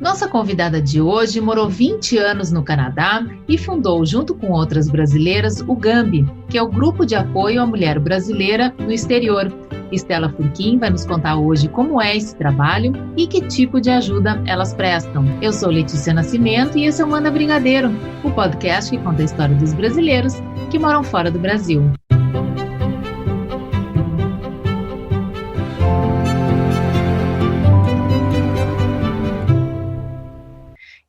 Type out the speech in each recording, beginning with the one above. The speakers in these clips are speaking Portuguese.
Nossa convidada de hoje morou 20 anos no Canadá e fundou, junto com outras brasileiras, o GAMBI, que é o Grupo de Apoio à Mulher Brasileira no Exterior. Stella Furquim vai nos contar hoje como é esse trabalho e que tipo de ajuda elas prestam. Eu sou Letícia Nascimento e esse é o Manda Brigadeiro, o podcast que conta a história dos brasileiros que moram fora do Brasil.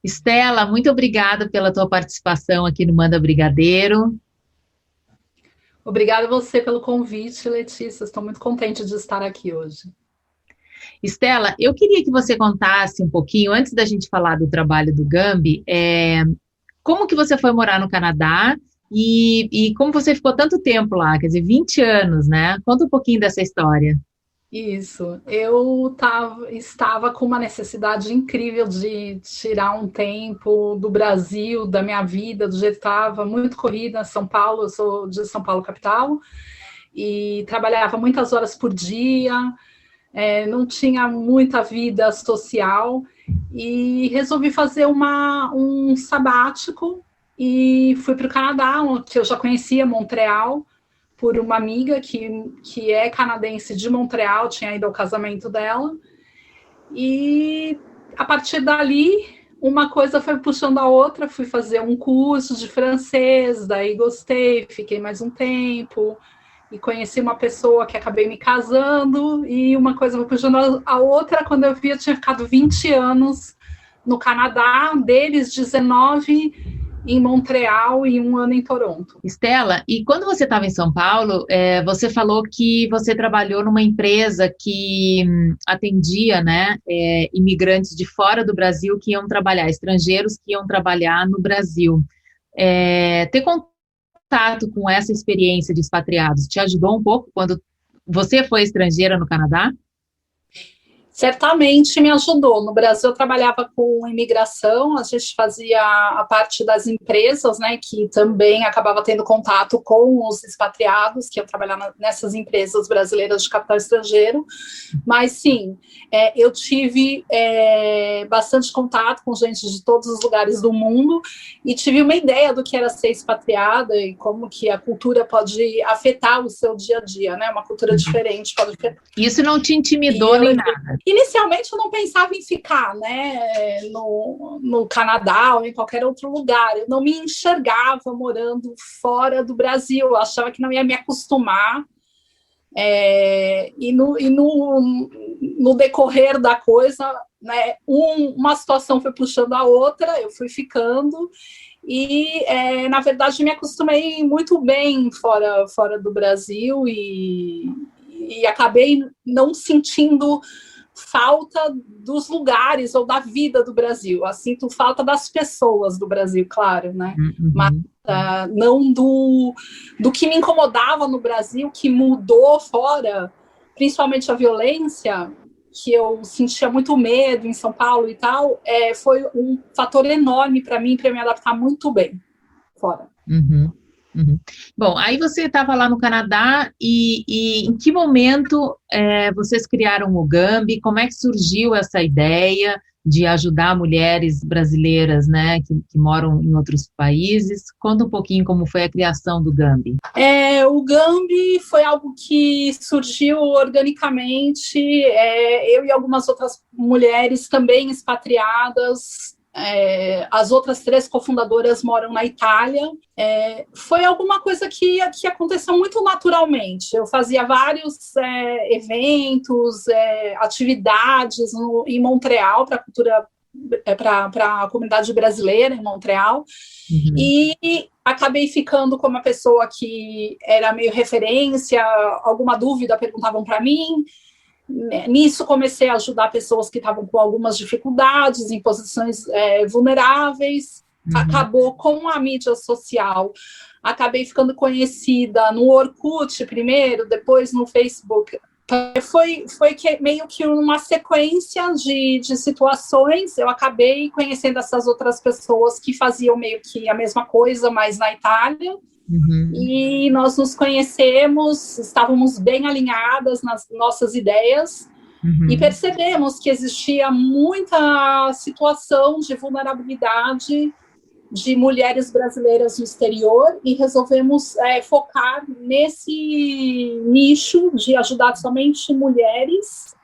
Stella, muito obrigada pela tua participação aqui no Manda Brigadeiro. Obrigada a você pelo convite, Letícia. Estou muito contente de estar aqui hoje. Stella, eu queria que você contasse um pouquinho, antes da gente falar do trabalho do GAMBI, como que você foi morar no Canadá e como você ficou tanto tempo lá, quer dizer, 20 anos, né? Conta um pouquinho dessa história. Isso, eu estava com uma necessidade incrível de tirar um tempo do Brasil, da minha vida, do jeito que estava, muito corrida em São Paulo, eu sou de São Paulo, capital, e trabalhava muitas horas por dia, não tinha muita vida social, e resolvi fazer um sabático, e fui para o Canadá, que eu já conhecia Montreal, por uma amiga que é canadense de Montreal, tinha ido ao casamento dela, e a partir dali, uma coisa foi puxando a outra, fui fazer um curso de francês, daí gostei, fiquei mais um tempo, e conheci uma pessoa que acabei me casando, e uma coisa foi puxando a outra, quando eu vi, eu tinha ficado 20 anos no Canadá, deles 19 em Montreal e 1 ano em Toronto. Stella, e quando você estava em São Paulo, você falou que você trabalhou numa empresa que atendia, né, imigrantes de fora do Brasil que iam trabalhar, estrangeiros que iam trabalhar no Brasil. Ter contato com essa experiência de expatriados te ajudou um pouco quando você foi estrangeira no Canadá? Certamente me ajudou. No Brasil eu trabalhava com imigração, a gente fazia a parte das empresas, né, que também acabava tendo contato com os expatriados, que iam trabalhar nessas empresas brasileiras de capital estrangeiro, mas sim, eu tive bastante contato com gente de todos os lugares do mundo e tive uma ideia do que era ser expatriada e como que a cultura pode afetar o seu dia a dia, né, uma cultura diferente pode afetar. Isso não te intimidou nem nada? Inicialmente eu não pensava em ficar, né, no Canadá ou em qualquer outro lugar. Eu não me enxergava morando fora do Brasil. Eu achava que não ia me acostumar. E no decorrer da coisa, né, uma situação foi puxando a outra, eu fui ficando. E, na verdade, me acostumei muito bem fora do Brasil e acabei não sentindo falta dos lugares ou da vida do Brasil. Sinto falta das pessoas do Brasil, claro, né? Uhum. Mas não do que me incomodava no Brasil, que mudou fora, principalmente a violência, que eu sentia muito medo em São Paulo e tal, foi um fator enorme para mim, para me adaptar muito bem fora. Uhum. Uhum. Bom, aí você estava lá no Canadá e em que momento vocês criaram o GAMBI? Como é que surgiu essa ideia de ajudar mulheres brasileiras, né, que moram em outros países? Conta um pouquinho como foi a criação do GAMBI. O GAMBI foi algo que surgiu organicamente, eu e algumas outras mulheres também expatriadas. As outras 3 cofundadoras moram na Itália. Foi alguma coisa que aconteceu muito naturalmente. Eu fazia vários eventos, atividades em Montreal para a cultura, para a comunidade brasileira em Montreal. Uhum. E acabei ficando com uma pessoa que era meio referência, alguma dúvida perguntavam para mim. Nisso comecei a ajudar pessoas que estavam com algumas dificuldades, em posições vulneráveis. Uhum. Acabou com a mídia social, acabei ficando conhecida no Orkut primeiro, depois no Facebook. Foi meio que uma sequência de situações. Eu acabei conhecendo essas outras pessoas que faziam meio que a mesma coisa, mas na Itália. Uhum. E nós nos conhecemos, estávamos bem alinhadas nas nossas ideias. E percebemos que existia muita situação de vulnerabilidade de mulheres brasileiras no exterior e resolvemos focar nesse nicho de ajudar somente mulheres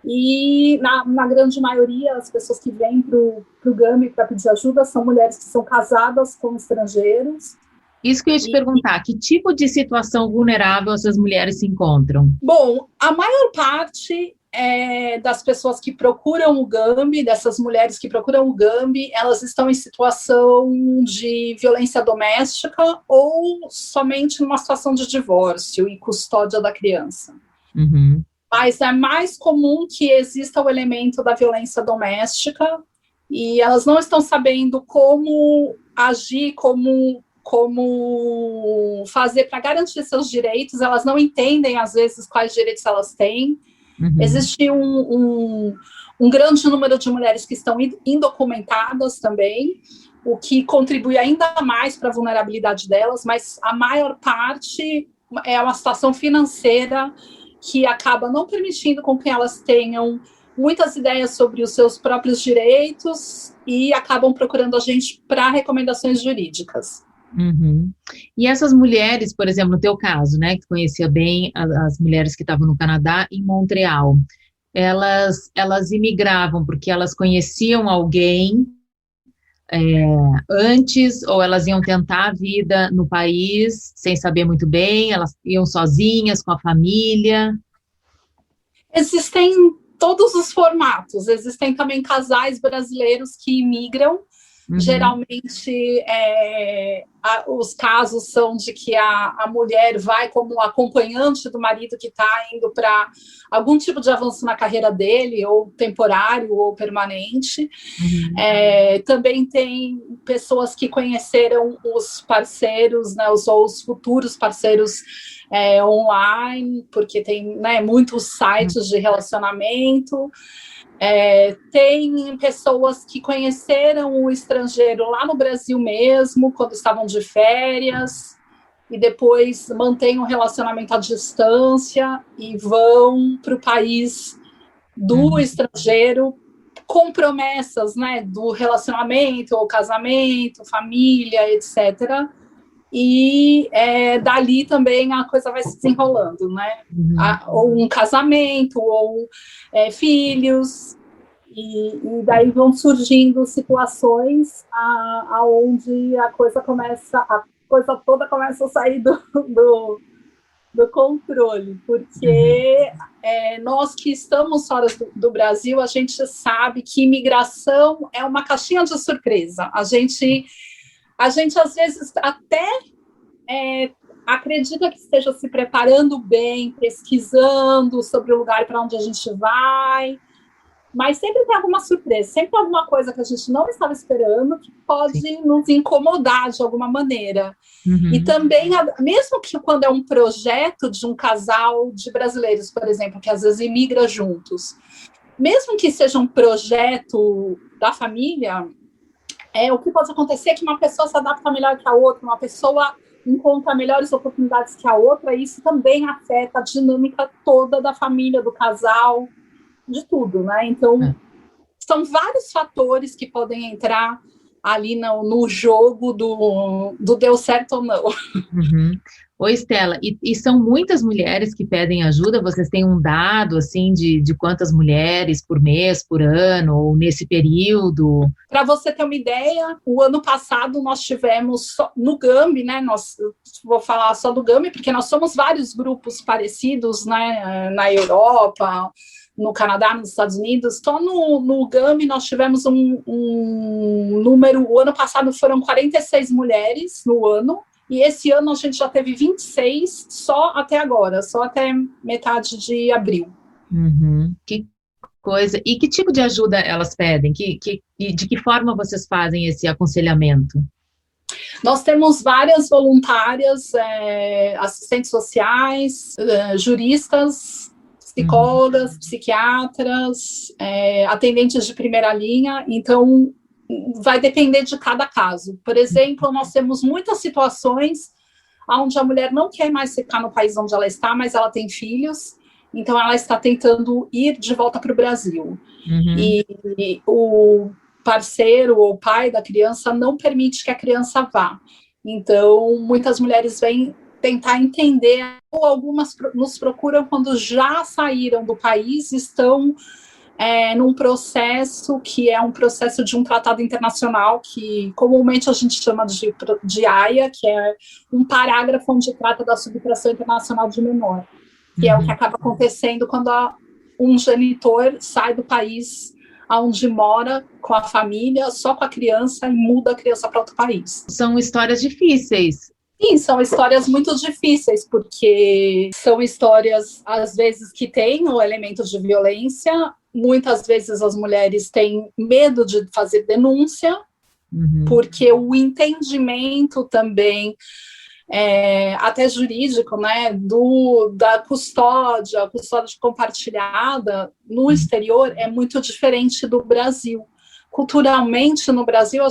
e, na grande maioria, as pessoas que vêm para o GAMI para pedir ajuda são mulheres que são casadas com estrangeiros. Isso que eu ia te perguntar, que tipo de situação vulnerável essas mulheres se encontram? Bom, a maior parte das pessoas que procuram o GAMI, dessas mulheres que procuram o GAMI, elas estão em situação de violência doméstica ou somente numa situação de divórcio e custódia da criança. Mas é mais comum que exista o elemento da violência doméstica e elas não estão sabendo como agir, como fazer para garantir seus direitos, elas não entendem, às vezes, quais direitos elas têm. Existe um grande número de mulheres que estão indocumentadas também, o que contribui ainda mais para a vulnerabilidade delas, mas a maior parte é uma situação financeira que acaba não permitindo com que elas tenham muitas ideias sobre os seus próprios direitos e acabam procurando a gente para recomendações jurídicas. E essas mulheres, por exemplo, no teu caso, né, que conhecia bem as mulheres que estavam no Canadá, em Montreal, elas imigravam porque elas conheciam alguém antes, ou elas iam tentar a vida no país sem saber muito bem, elas iam sozinhas, com a família? Existem todos os formatos, existem também casais brasileiros que imigram. Geralmente, os casos são de que a mulher vai como acompanhante do marido que está indo para algum tipo de avanço na carreira dele, ou temporário ou permanente. Também tem pessoas que conheceram os parceiros, né, os futuros parceiros online, porque tem, né, muitos sites de relacionamento. Tem pessoas que conheceram o estrangeiro lá no Brasil mesmo, quando estavam de férias, e depois mantêm um relacionamento à distância e vão para o país do estrangeiro com promessas, né, do relacionamento, ou casamento, família, etc. E dali também a coisa vai se desenrolando, né? Ou um casamento, ou filhos, e daí vão surgindo situações aonde a coisa toda começa a sair do controle, porque nós que estamos fora do Brasil, a gente sabe que imigração é uma caixinha de surpresa. A gente às vezes até acredita que esteja se preparando bem, pesquisando sobre o lugar para onde a gente vai, mas sempre tem alguma surpresa, sempre tem alguma coisa que a gente não estava esperando que pode nos incomodar de alguma maneira. E também, mesmo que quando é um projeto de um casal de brasileiros, por exemplo, que às vezes imigra juntos, mesmo que seja um projeto da família, o que pode acontecer é que uma pessoa se adapta melhor que a outra, uma pessoa encontra melhores oportunidades que a outra, e isso também afeta a dinâmica toda da família, do casal, de tudo, né? Então, são vários fatores que podem entrar ali no jogo do deu certo ou não. Oi, Estela, e são muitas mulheres que pedem ajuda? Vocês têm um dado, assim, de quantas mulheres por mês, por ano, ou nesse período? Para você ter uma ideia, o ano passado nós tivemos, no GAMI, né, vou falar só do GAMI, porque nós somos vários grupos parecidos, né, na Europa, no Canadá, nos Estados Unidos. Só no GAMI nós tivemos um número, o ano passado foram 46 mulheres no ano, e esse ano a gente já teve 26 só até agora, só até metade de abril. Que coisa. E que tipo de ajuda elas pedem? De que forma vocês fazem esse aconselhamento? Nós temos várias voluntárias, assistentes sociais, juristas, psicólogas, psiquiatras, atendentes de primeira linha. Então, vai depender de cada caso. Por exemplo, nós temos muitas situações onde a mulher não quer mais ficar no país onde ela está, mas ela tem filhos, então ela está tentando ir de volta para o Brasil. Uhum. E o parceiro ou pai da criança não permite que a criança vá. Então, muitas mulheres vêm tentar entender, ou algumas nos procuram quando já saíram do país, estão num processo que é um processo de um tratado internacional, que comumente a gente chama de AIA, que é um parágrafo onde trata da subtração internacional de menor, que é o que acaba acontecendo quando um genitor sai do país onde mora com a família, só com a criança, e muda a criança para outro país. São histórias difíceis. Sim, são histórias muito difíceis, porque são histórias, às vezes, que têm o elemento de violência. Muitas vezes as mulheres têm medo de fazer denúncia, porque o entendimento também, até jurídico, né, da custódia, a custódia compartilhada no exterior é muito diferente do Brasil. Culturalmente, no Brasil,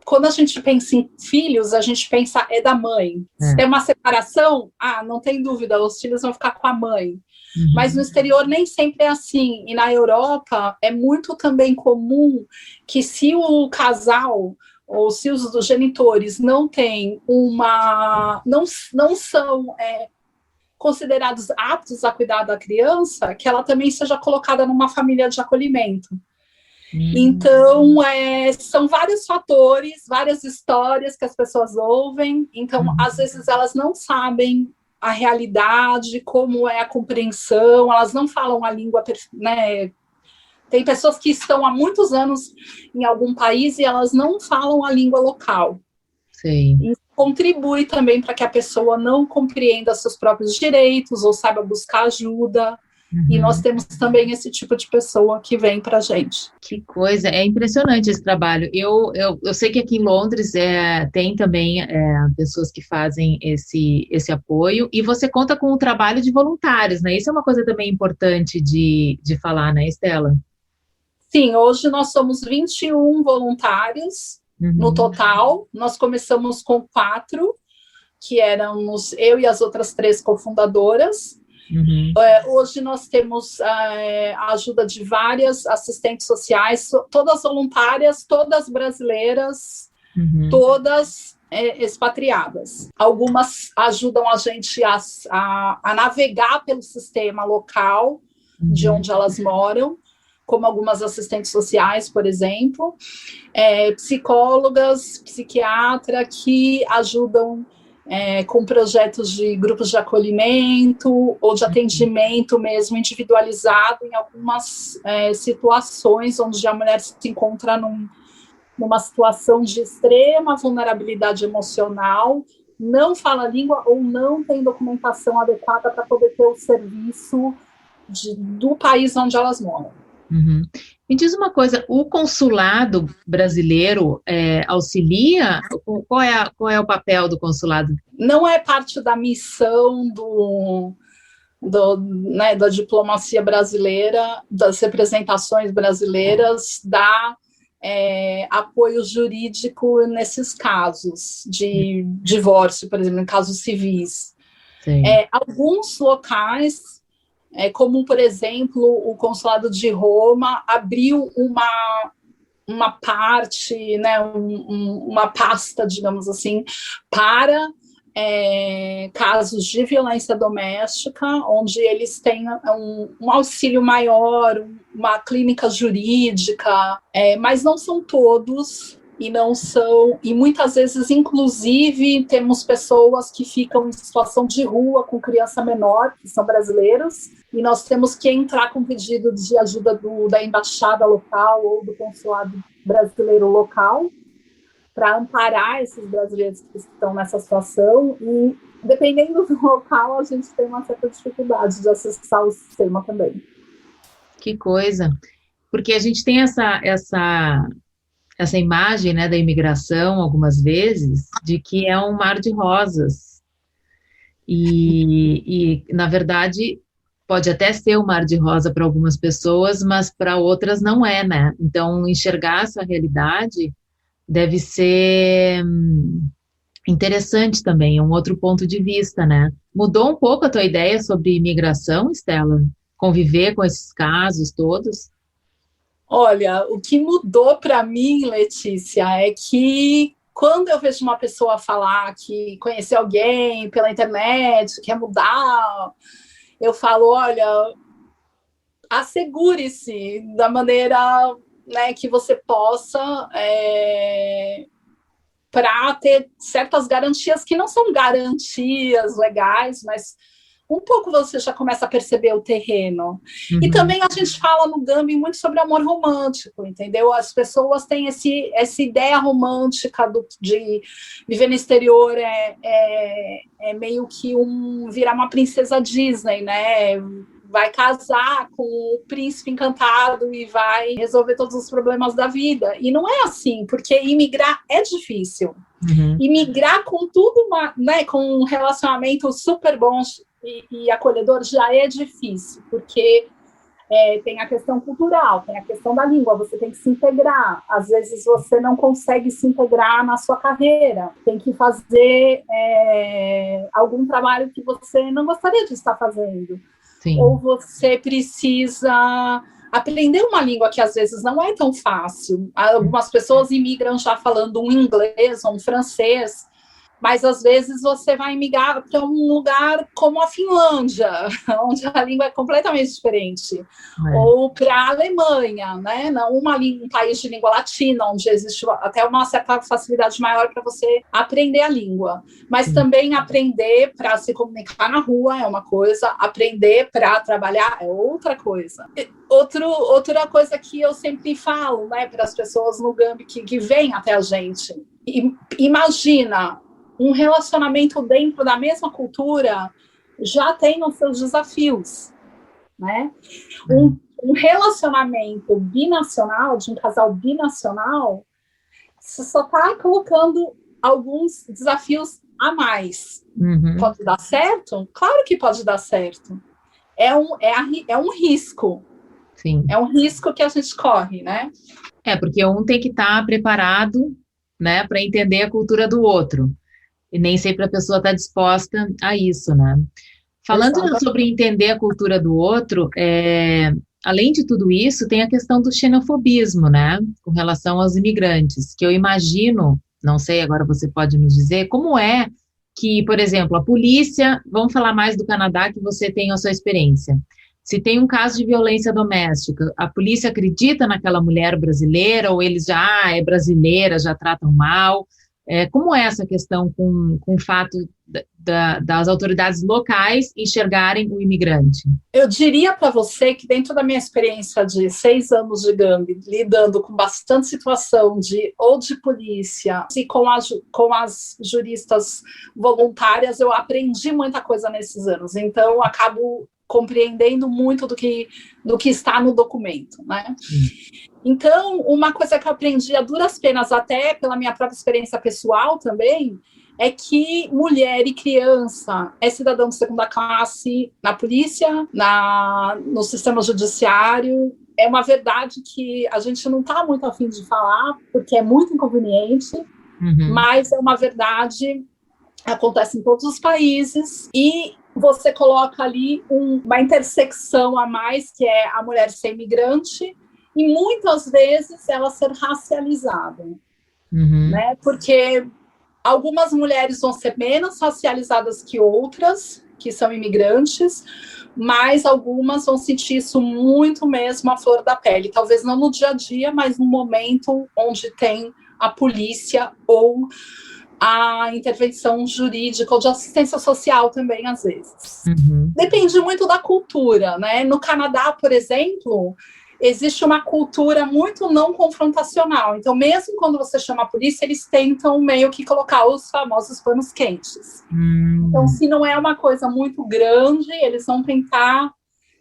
quando a gente pensa em filhos, a gente pensa da mãe. Se tem uma separação, não tem dúvida, os filhos vão ficar com a mãe. Mas no exterior nem sempre é assim. E na Europa é muito também comum que, se o casal ou se os genitores não têm não são considerados aptos a cuidar da criança, que ela também seja colocada numa família de acolhimento. Então, são vários fatores, várias histórias que as pessoas ouvem. Então, às vezes elas não sabem a realidade, como é a compreensão, elas não falam a língua, né? Tem pessoas que estão há muitos anos em algum país e elas não falam a língua local. Sim. Isso contribui também para que a pessoa não compreenda seus próprios direitos ou saiba buscar ajuda. E nós temos também esse tipo de pessoa que vem para a gente. Que coisa, é impressionante esse trabalho. Eu sei que aqui em Londres tem também pessoas que fazem esse apoio, e você conta com o trabalho de voluntários, né? Isso é uma coisa também importante de falar, né, Estela? Sim, hoje nós somos 21 voluntários no total. Nós começamos com 4, que éramos eu e as outras 3 cofundadoras. Hoje nós temos a ajuda de várias assistentes sociais, todas voluntárias, todas brasileiras, todas expatriadas. Algumas ajudam a gente a navegar pelo sistema local de onde elas moram, como algumas assistentes sociais, por exemplo, psicólogas, psiquiatra, que ajudam com projetos de grupos de acolhimento ou de atendimento mesmo individualizado em algumas situações onde a mulher se encontra numa situação de extrema vulnerabilidade emocional, não fala a língua ou não tem documentação adequada para poder ter o serviço do país onde elas moram. Me diz uma coisa, o consulado brasileiro auxilia? Qual é o papel do consulado? Não é parte da missão da diplomacia brasileira, das representações brasileiras, dar apoio jurídico nesses casos de divórcio, por exemplo, em casos civis. Alguns locais, como, por exemplo, o Consulado de Roma abriu uma parte, né, uma pasta, digamos assim, para casos de violência doméstica, onde eles têm um auxílio maior, uma clínica jurídica, mas não são todos. E muitas vezes, inclusive, temos pessoas que ficam em situação de rua com criança menor, que são brasileiros, e nós temos que entrar com pedido de ajuda da embaixada local ou do consulado brasileiro local para amparar esses brasileiros que estão nessa situação, e dependendo do local, a gente tem uma certa dificuldade de acessar o sistema também. Que coisa! Porque a gente tem essa imagem, né, da imigração, algumas vezes, de que é um mar de rosas. E na verdade, pode até ser um mar de rosa para algumas pessoas, mas para outras não é, né? Então, enxergar essa realidade deve ser Interessante também, é um outro ponto de vista, né? Mudou um pouco a tua ideia sobre imigração, Estela? Conviver com esses casos todos? Olha, o que mudou para mim, Letícia, é que quando eu vejo uma pessoa falar que conheceu alguém pela internet, quer mudar, eu falo, olha, assegure-se da maneira, né, que você possa para ter certas garantias que não são garantias legais, mas um pouco você já começa a perceber o terreno. E Uhum. também a gente fala no Gambi muito sobre amor romântico, entendeu? As pessoas têm essa ideia romântica de viver no exterior é meio que virar uma princesa Disney, né? Vai casar com o príncipe encantado e vai resolver todos os problemas da vida. E não é assim, porque imigrar é difícil. Uhum. Imigrar com tudo, né, com um relacionamento super bom e acolhedor já é difícil, porque tem a questão cultural, tem a questão da língua, você tem que se integrar. Às vezes você não consegue se integrar na sua carreira, tem que fazer algum trabalho que você não gostaria de estar fazendo. Ou Sim. você precisa aprender uma língua que às vezes não é tão fácil. Algumas pessoas imigram já falando um inglês ou um francês, mas às vezes você vai migrar para um lugar como a Finlândia, onde a língua é completamente diferente, É. ou para a Alemanha, né? Não um país de língua latina, onde existe até uma certa facilidade maior para você aprender a língua, mas Sim. também aprender para se comunicar na rua é uma coisa, aprender para trabalhar é outra coisa. Outra coisa que eu sempre falo, né, para as pessoas no Gambi que vêm até a gente, imagina um relacionamento dentro da mesma cultura já tem os seus desafios, né? Um relacionamento binacional, de um casal binacional, você só está colocando alguns desafios a mais. Uhum. Pode dar certo? Claro que pode dar certo. É um risco. Sim. É um risco que a gente corre, né? Porque um tem que estar preparado, né, para entender a cultura do outro. E nem sempre a pessoa está disposta a isso, né? Falando Exato. sobre entender a cultura do outro, além de tudo isso, tem a questão do xenofobismo, né? Com relação aos imigrantes, que eu imagino, não sei, agora você pode nos dizer, como é que, por exemplo, a polícia, vamos falar mais do Canadá, que você tem a sua experiência. Se tem um caso de violência doméstica, a polícia acredita naquela mulher brasileira, ou eles já, é brasileira, já tratam mal? Como é essa questão com o fato das autoridades locais enxergarem o imigrante? Eu diria para você que dentro da minha experiência de 6 anos de Gambi, lidando com bastante situação de polícia e com as juristas voluntárias, eu aprendi muita coisa nesses anos. Então, eu acabo compreendendo muito do que está no documento, né? Então, uma coisa que eu aprendi a duras penas, até pela minha própria experiência pessoal também, é que mulher e criança é cidadão de segunda classe na polícia, no sistema judiciário. É uma verdade que a gente não está muito a fim de falar, porque é muito inconveniente, mas é uma verdade, acontece em todos os países, e você coloca ali uma intersecção a mais, que é a mulher ser imigrante, e muitas vezes ela ser racializada, né? Porque algumas mulheres vão ser menos racializadas que outras, que são imigrantes, mas algumas vão sentir isso muito mesmo à flor da pele. Talvez não no dia a dia, mas no momento onde tem a polícia ou a intervenção jurídica ou de assistência social também, às vezes. Depende muito da cultura, né? No Canadá, por exemplo, existe uma cultura muito não confrontacional. Então, mesmo quando você chama a polícia, eles tentam meio que colocar os famosos panos quentes. Então, se não é uma coisa muito grande, eles vão tentar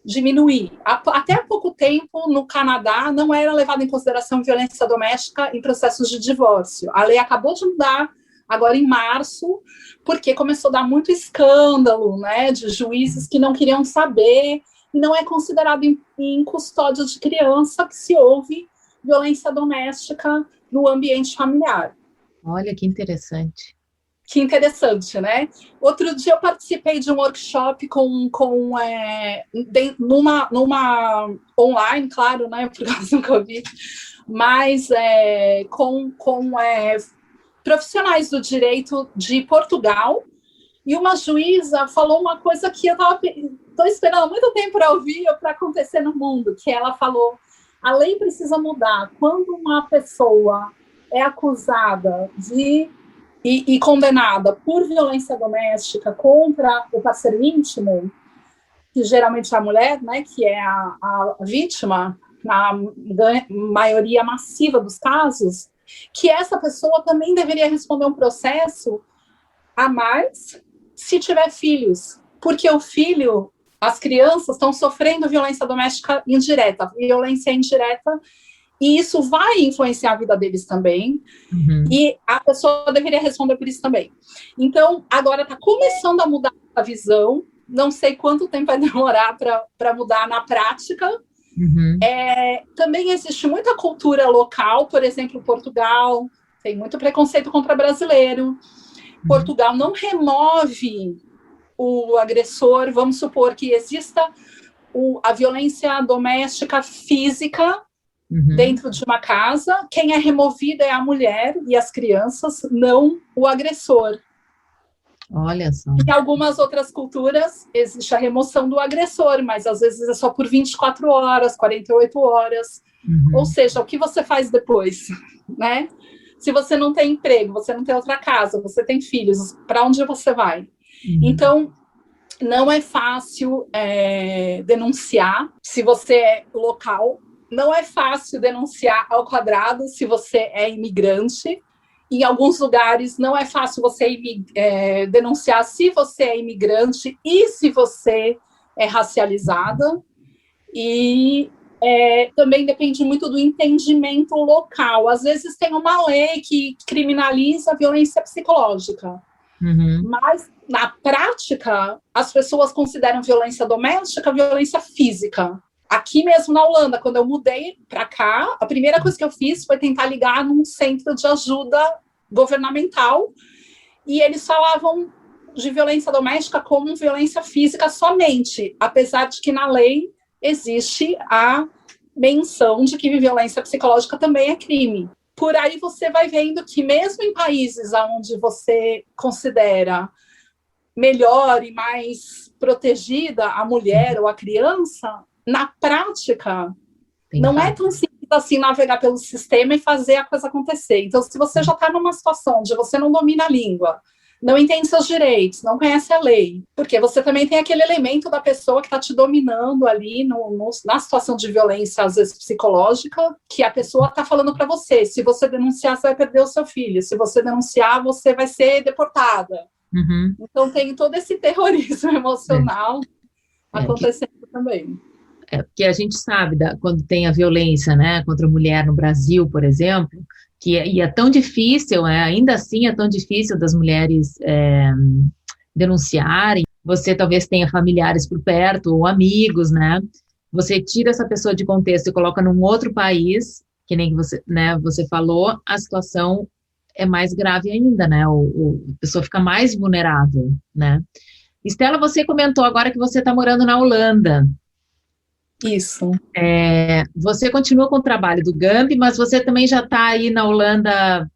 diminuir. Até há pouco tempo, no Canadá, não era levada em consideração violência doméstica em processos de divórcio. A lei acabou de mudar agora em março, porque começou a dar muito escândalo, né, de juízes que não queriam saber, e não é considerado em custódia de criança que se houve violência doméstica no ambiente familiar. Olha que interessante. Que interessante, né? Outro dia eu participei de um workshop numa online, claro, né, por causa do Covid, mas com profissionais do direito de Portugal, e uma juíza falou uma coisa que eu estou esperando há muito tempo para ouvir ou para acontecer no mundo, que ela falou: a lei precisa mudar. Quando uma pessoa é acusada e condenada por violência doméstica contra o parceiro íntimo, que geralmente é a mulher, né, que é a vítima, na maioria massiva dos casos, que essa pessoa também deveria responder um processo a mais se tiver filhos, porque o filho, as crianças estão sofrendo violência doméstica indireta, violência indireta, e isso vai influenciar a vida deles também, e a pessoa deveria responder por isso também. Então, agora está começando a mudar a visão, não sei quanto tempo vai demorar para mudar na prática. Também existe muita cultura local, por exemplo, Portugal tem muito preconceito contra brasileiro. Portugal não remove o agressor, vamos supor que exista a violência doméstica física dentro de uma casa, quem é removida é a mulher e as crianças, não o agressor. Olha só. Em algumas outras culturas existe a remoção do agressor, mas às vezes é só por 24 horas, 48 horas. Ou seja, o que você faz depois, né? Se você não tem emprego, você não tem outra casa, você tem filhos, para onde você vai? Então, não é fácil denunciar se você é local, não é fácil denunciar ao quadrado se você é imigrante. Em alguns lugares não é fácil você denunciar se você é imigrante e se você é racializada. E também depende muito do entendimento local. Às vezes tem uma lei que criminaliza a violência psicológica, mas na prática as pessoas consideram violência doméstica violência física. Aqui mesmo na Holanda, quando eu mudei para cá, a primeira coisa que eu fiz foi tentar ligar num centro de ajuda governamental, e eles falavam de violência doméstica como violência física somente, apesar de que na lei existe a menção de que violência psicológica também é crime. Por aí você vai vendo que mesmo em países onde você considera melhor e mais protegida a mulher ou a criança, na prática, não é tão simples assim navegar pelo sistema e fazer a coisa acontecer. Então, se você já está numa situação onde você não domina a língua, não entende seus direitos, não conhece a lei, porque você também tem aquele elemento da pessoa que está te dominando ali na situação de violência, às vezes psicológica, que a pessoa está falando para você: se você denunciar, você vai perder o seu filho, se você denunciar, você vai ser deportada. Então, tem todo esse terrorismo emocional acontecendo também. Porque a gente sabe, quando tem a violência, né, contra a mulher no Brasil, por exemplo, que é tão difícil, ainda assim é tão difícil das mulheres denunciarem. Você talvez tenha familiares por perto, ou amigos, né? Você tira essa pessoa de contexto e coloca num outro país, que nem você, né, você falou, a situação é mais grave ainda, né? A pessoa fica mais vulnerável, né? Estela, você comentou agora que você está morando na Holanda. Isso. Você continua com o trabalho do Gambi, mas você também já está aí na Holanda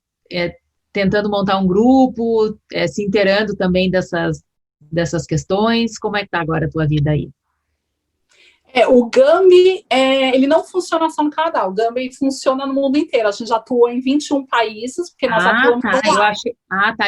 tentando montar um grupo, se inteirando também dessas questões. Como é que está agora a tua vida aí? O Gambi, ele não funciona só no Canadá, o Gambi funciona no mundo inteiro. A gente já atuou em 21 países, porque nós atuamos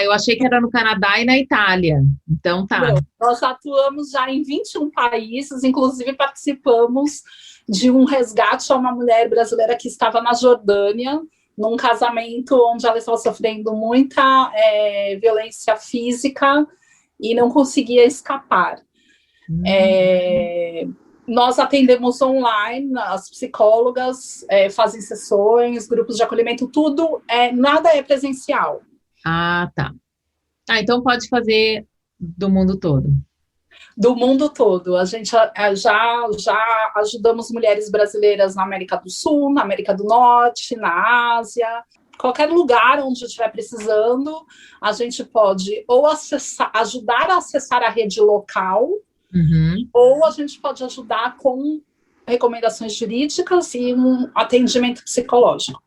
eu achei que era no Canadá e na Itália. Então tá. Não, nós atuamos já em 21 países, inclusive participamos de um resgate a uma mulher brasileira que estava na Jordânia, num casamento onde ela estava sofrendo muita violência física e não conseguia escapar. Nós atendemos online, as psicólogas fazem sessões, grupos de acolhimento, tudo, nada é presencial. Ah, tá. Então pode fazer do mundo todo. Do mundo todo. A gente já ajudamos mulheres brasileiras na América do Sul, na América do Norte, na Ásia. qualquer lugar onde estiver precisando, a gente pode ou ajudar a acessar a rede local, ou a gente pode ajudar com recomendações jurídicas e um atendimento psicológico.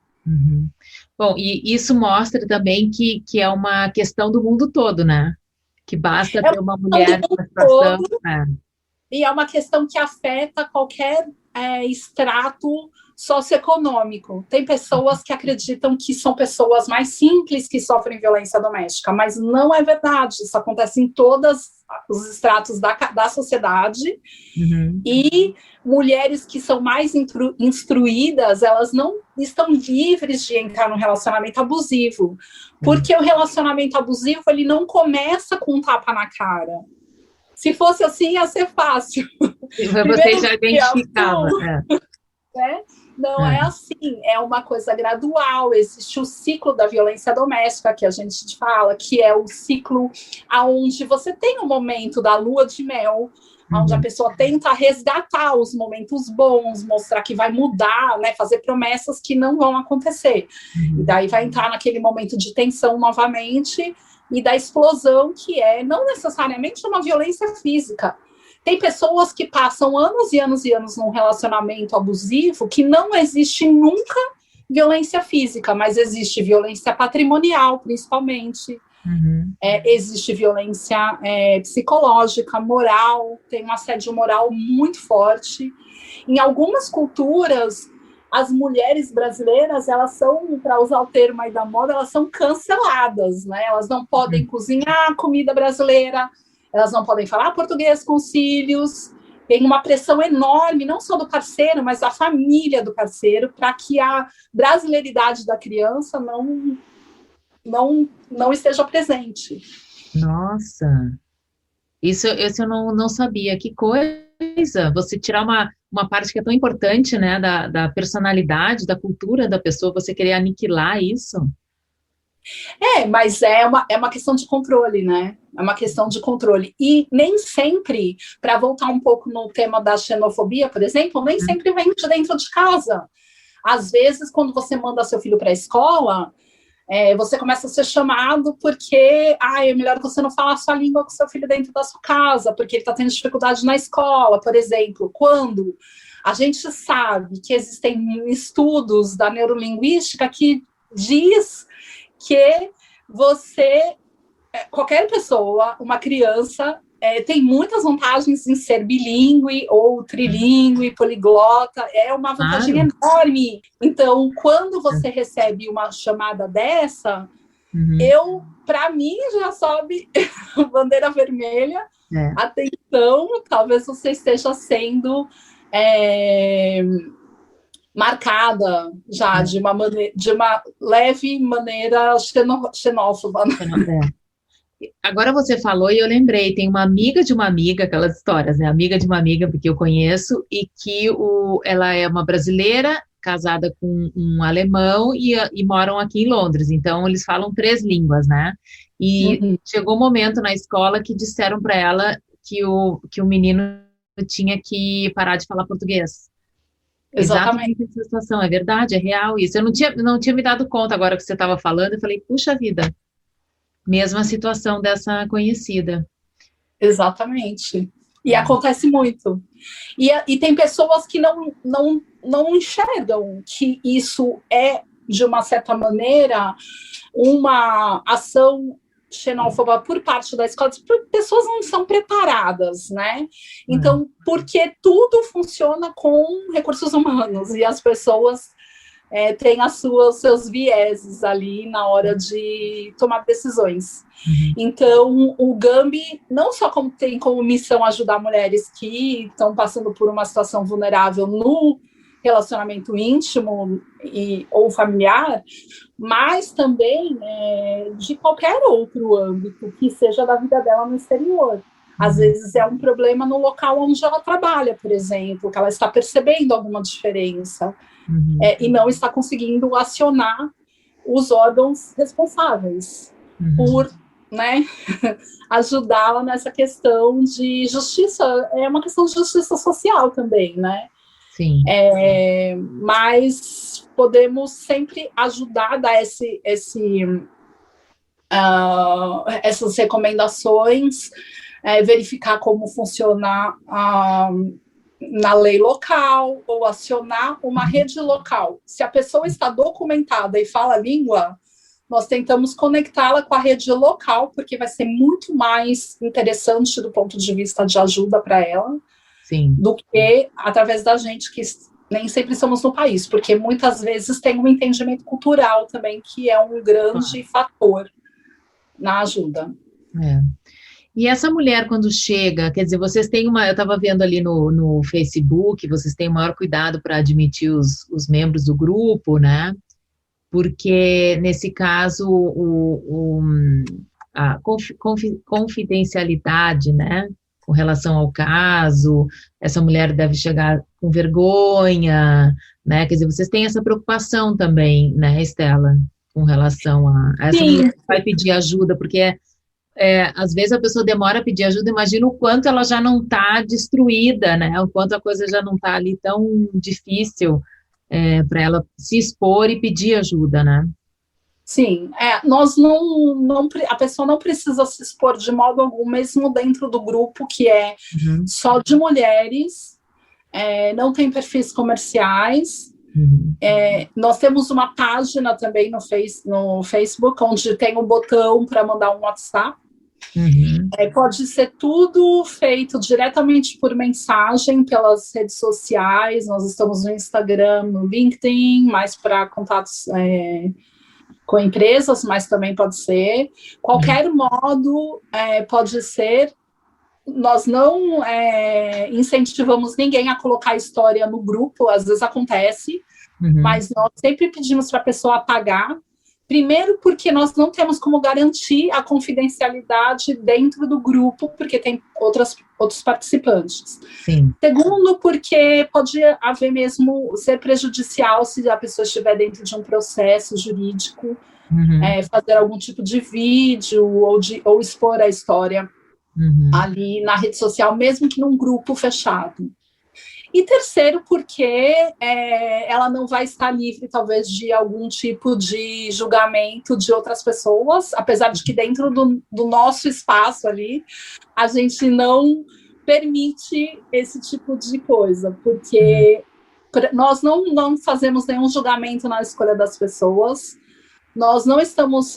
Bom, e isso mostra também que é uma questão do mundo todo, né? Que basta ter uma mulher numa situação... E é uma questão que afeta qualquer extrato socioeconômico. Tem pessoas que acreditam que são pessoas mais simples que sofrem violência doméstica, mas não é verdade. Isso acontece em todos os estratos da sociedade. E mulheres que são mais instruídas, elas não estão livres de entrar no relacionamento abusivo, porque o relacionamento abusivo, ele não começa com um tapa na cara. Se fosse assim, ia ser fácil. Você já identificava. Né? Não é assim, é uma coisa gradual. Existe o ciclo da violência doméstica, que a gente fala, que é o ciclo onde você tem o momento da lua de mel, onde a pessoa tenta resgatar os momentos bons, mostrar que vai mudar, né, fazer promessas que não vão acontecer. E daí vai entrar naquele momento de tensão novamente e da explosão, que é não necessariamente uma violência física. Tem pessoas que passam anos e anos e anos num relacionamento abusivo que não existe nunca violência física, mas existe violência patrimonial, principalmente. Existe violência psicológica, moral, tem um assédio moral muito forte. Em algumas culturas, as mulheres brasileiras, elas são, para usar o termo aí da moda, elas são canceladas, né? Elas não podem cozinhar comida brasileira, elas não podem falar português com os filhos. Tem uma pressão enorme, não só do parceiro, mas da família do parceiro, para que a brasileiridade da criança não esteja presente. Nossa, isso eu não sabia. Que coisa! Você tirar uma parte que é tão importante, né, da personalidade, da cultura da pessoa, você querer aniquilar isso. Mas é uma questão de controle, né? É uma questão de controle. E nem sempre, para voltar um pouco no tema da xenofobia, por exemplo, nem sempre vem de dentro de casa. Às vezes, quando você manda seu filho para a escola, você começa a ser chamado porque é melhor você não falar a sua língua com seu filho dentro da sua casa, porque ele está tendo dificuldade na escola, por exemplo. Quando a gente sabe que existem estudos da neurolinguística que diz que qualquer pessoa, uma criança, tem muitas vantagens em ser bilíngue ou trilingue, poliglota, é uma vantagem enorme. Então, quando você recebe uma chamada dessa, para mim, já sobe bandeira vermelha. Atenção, talvez você esteja sendo marcada já de uma leve maneira xenófoba. Agora você falou e eu lembrei, tem uma amiga de uma amiga, aquelas histórias, né? Amiga de uma amiga, porque eu conheço, e que ela é uma brasileira, casada com um alemão e moram aqui em Londres, então eles falam 3 línguas, né? E chegou um momento na escola que disseram para ela que o menino tinha que parar de falar português. Exatamente essa situação, é verdade, é real isso. Eu não tinha me dado conta agora que você estava falando, eu falei, puxa vida, mesma situação dessa conhecida. Exatamente. E acontece muito. E tem pessoas que não enxergam que isso é, de uma certa maneira, uma ação xenófoba por parte da escola, porque pessoas não são preparadas, né? Então, porque tudo funciona com recursos humanos e as pessoas têm seus vieses ali na hora de tomar decisões. Então, o Gambi não só tem como missão ajudar mulheres que estão passando por uma situação vulnerável no relacionamento íntimo ou familiar, mas também de qualquer outro âmbito que seja da vida dela no exterior. Às vezes é um problema no local onde ela trabalha, por exemplo, que ela está percebendo alguma diferença e não está conseguindo acionar os órgãos responsáveis por, né, ajudá-la nessa questão de justiça. É uma questão de justiça social também, né? Sim. Mas podemos sempre ajudar a dar essas recomendações, verificar como funciona na lei local, ou acionar uma rede local. Se a pessoa está documentada e fala a língua, nós tentamos conectá-la com a rede local, porque vai ser muito mais interessante do ponto de vista de ajuda para ela, Sim, do que através da gente, que nem sempre somos no país, porque muitas vezes tem um entendimento cultural também, que é um grande fator na ajuda. E essa mulher, quando chega, quer dizer, vocês têm eu estava vendo ali no Facebook, vocês têm o maior cuidado para admitir os membros do grupo, né? Porque, nesse caso, a confidencialidade, né? Com relação ao caso, essa mulher deve chegar com vergonha, né? Quer dizer, vocês têm essa preocupação também, né, Estela, com relação a essa mulher que vai pedir ajuda, porque às vezes a pessoa demora a pedir ajuda, imagina o quanto ela já não está destruída, né? O quanto a coisa já não está ali tão difícil para ela se expor e pedir ajuda, né? Sim, a pessoa não precisa se expor de modo algum, mesmo dentro do grupo que é só de mulheres, não tem perfis comerciais. Nós temos uma página também no Facebook, onde tem um botão para mandar um WhatsApp. Pode ser tudo feito diretamente por mensagem, pelas redes sociais. Nós estamos no Instagram, no LinkedIn, mais para contatos com empresas, mas também pode ser. Qualquer modo pode ser. Nós não incentivamos ninguém a colocar história no grupo, às vezes acontece, mas nós sempre pedimos para a pessoa apagar. Primeiro, porque nós não temos como garantir a confidencialidade dentro do grupo, porque tem outros participantes. Sim. Segundo, porque pode haver mesmo ser prejudicial se a pessoa estiver dentro de um processo jurídico, fazer algum tipo de vídeo ou expor a história ali na rede social, mesmo que num grupo fechado. E terceiro, porque ela não vai estar livre, talvez, de algum tipo de julgamento de outras pessoas, apesar de que dentro do nosso espaço ali, a gente não permite esse tipo de coisa, porque nós não fazemos nenhum julgamento na escolha das pessoas, nós não estamos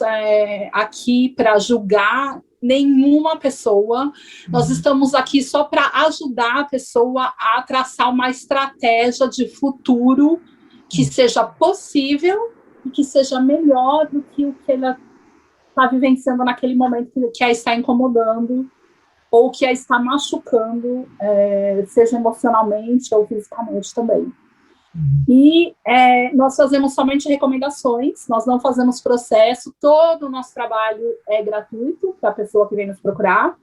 aqui para julgar nenhuma pessoa, nós estamos aqui só para ajudar a pessoa a traçar uma estratégia de futuro que seja possível e que seja melhor do que o que ela está vivenciando naquele momento, que a está incomodando ou que a está machucando, seja emocionalmente ou fisicamente também. E nós fazemos somente recomendações, nós não fazemos processo, todo o nosso trabalho é gratuito para a pessoa que vem nos procurar.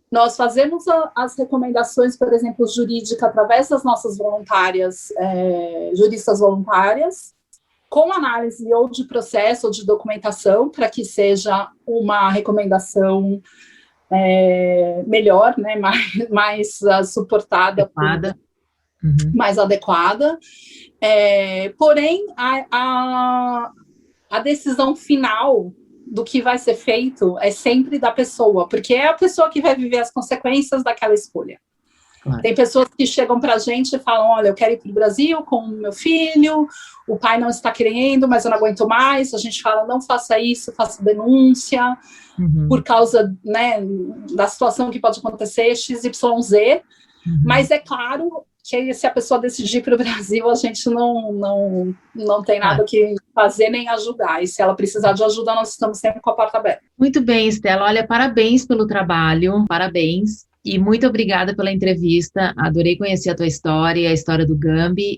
Nós fazemos as recomendações, por exemplo, jurídica, através das nossas voluntárias, juristas voluntárias, com análise ou de processo ou de documentação, para que seja uma recomendação melhor, né, mais suportada, mais adequada. Porém, a decisão final do que vai ser feito é sempre da pessoa, porque é a pessoa que vai viver as consequências daquela escolha. Claro. Tem pessoas que chegam para a gente e falam, olha, eu quero ir para o Brasil com o meu filho, o pai não está querendo, mas eu não aguento mais. A gente fala, não faça isso, faça denúncia, por causa, né, da situação que pode acontecer, XYZ. Mas é claro que se a pessoa decidir para o Brasil, a gente não tem nada que fazer nem ajudar. E se ela precisar de ajuda, nós estamos sempre com a porta aberta. Muito bem, Estela. Olha, parabéns pelo trabalho, parabéns. E muito obrigada pela entrevista. Adorei conhecer a tua história, a história do Gambi.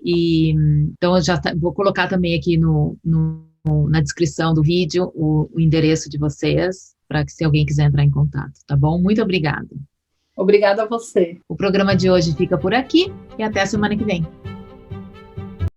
Então, eu já vou colocar também aqui na descrição do vídeo o endereço de vocês, para que se alguém quiser entrar em contato, tá bom? Muito obrigada. Obrigada a você. O programa de hoje fica por aqui e até a semana que vem.